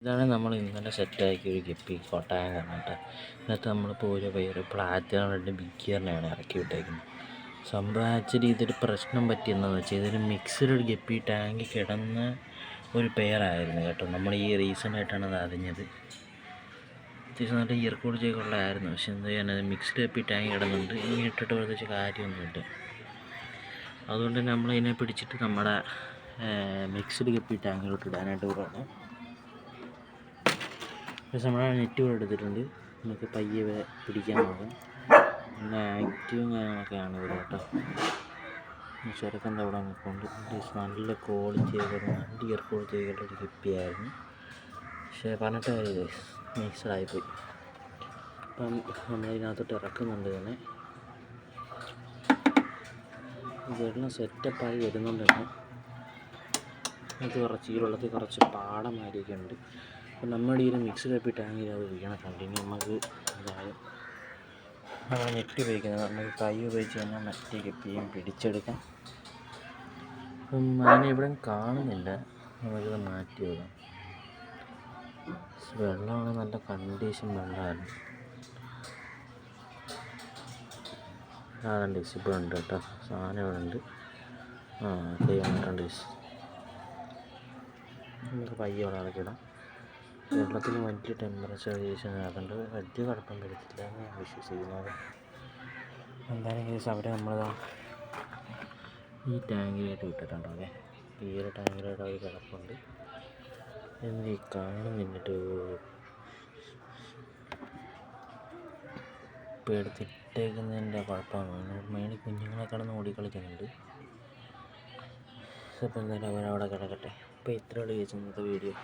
ഇതാണ് നമ്മൾ ഇന്നലെ സെറ്റാക്കിയ ഒരു ഗപ്പി കൊട്ടായാണ് കേട്ടോ. ഇതിനകത്ത് നമ്മളിപ്പോൾ ഒരു പ്ലാറ്റിനം റെഡ് ബിഗ് ഗിയറിനെയാണ് ഇറക്കി വിട്ടേക്കുന്നത്. സംഭവം ആക്ച്വലി ഇതൊരു പ്രശ്നം പറ്റിയെന്താണെന്ന് വെച്ചാൽ ഇതൊരു മിക്സ്ഡ് ഗപ്പി ടാങ്ക് കിടന്ന ഒരു പെയറായിരുന്നു കേട്ടോ. നമ്മൾ ഈ റീസെൻ്റായിട്ടാണ് അത് അറിഞ്ഞത്. അത്യാവശ്യം നല്ല ഇയർക്കോഡ് ചെയ്തുള്ളതായിരുന്നു. പക്ഷെ എന്താ ചെയ്യാനത് മിക്സ്ഡ് ഗപ്പി ടാങ്ക് കിടന്നുണ്ട്. ഇനി ഇട്ടിട്ട് പ്രത്യേകിച്ച് കാര്യമൊന്നുമില്ല. അതുകൊണ്ട് നമ്മളതിനെ പിടിച്ചിട്ട് നമ്മുടെ മിക്സ്ഡ് ഗപ്പി ടാങ്കിലോട്ട് ഇടാനായിട്ട് പോകണം. പക്ഷെ നമ്മൾ നെറ്റ് കൂടെ എടുത്തിട്ടുണ്ട്. നമുക്ക് പയ്യെ പിടിക്കാൻ നോക്കാം. നല്ല ആക്റ്റീവും കാര്യങ്ങളൊക്കെയാണ് ഇവിടെ കേട്ടോ. ചുരക്കൻ്റെ അവിടെ നിൽക്കുന്നുണ്ട്. നല്ല ക്വാളിറ്റി ആയിട്ട് നല്ല ഇയർ ക്വാളിറ്റി ആയിട്ടുള്ള ഒരു ഗപ്പിയായിരുന്നു. പക്ഷേ പറഞ്ഞിട്ട് കാര്യമില്ല, മിക്സഡായിപ്പോയി. അപ്പം നമ്മളിതിനകത്തോട്ട് ഇറക്കുന്നുണ്ട് തന്നെ. ഇതെല്ലാം സെറ്റപ്പായി വരുന്നുണ്ട് തന്നെ. ഇത് കുറച്ച് ഈ വെള്ളത്തിൽ കുറച്ച് പാടമാരിയൊക്കെ ഉണ്ട്. അപ്പം നമ്മുടെ ഈ ഒരു മിക്സ്ഡ് ഗപ്പി ടാങ്കിൽ അത് വീണട്ടുണ്ട്. ഇനി നമുക്ക് അതായത് നമ്മൾ നെറ്റ് ഉപയോഗിക്കുന്നത് നമുക്ക് കൈ ഉപയോഗിച്ച് തന്നെ മറ്റേ ഗപ്പിയും പിടിച്ചെടുക്കാം. അപ്പം അതിനെ ഇവിടെ കാണുന്നില്ല. നമുക്കിത് മാറ്റി വെക്കാം. വെള്ളമാണ് നല്ല കണ്ടീഷൻ വെള്ളമായിരുന്നു. അതുണ്ട് ഇപ്പോൾ ഉണ്ട് കേട്ടോ. സാധനം ഇവിടെ ഉണ്ട്. കൈ വന്നിട്ടുണ്ട്. നമുക്ക് പയ്യെ അവിടെ ഇറക്കിടാം. വെള്ളത്തിന് വലിയ ടെമ്പറേച്ചർ വേരിയേഷൻ ആകുന്നുണ്ട്. വലിയ കുഴപ്പം വരത്തില്ല എന്ന് ഞാൻ വിശ്വസിക്കുന്നത്. എന്തായാലും കേസ് അവിടെ നമ്മളിതാ ഈ ടാങ്കിലായിട്ട് വിട്ടിട്ടുണ്ടോ. അതെ, ഈ ഒരു ടാങ്കിലായിട്ട് അവർ കിടപ്പുണ്ട്. എന്ന് കാണുന്നിട്ട് ഇപ്പോൾ എടുത്തിട്ടേക്കുന്നതിൻ്റെ കുഴപ്പമാണ്. മെയിൻ കുഞ്ഞുങ്ങളെ കിടന്ന് ഓടിക്കളിക്കുന്നുണ്ട്. അപ്പോൾ എന്തായാലും അവരവിടെ കിടക്കട്ടെ. അപ്പോൾ ഇത്രയുള്ള കേസ് ഇന്നത്തെ വീഡിയോ.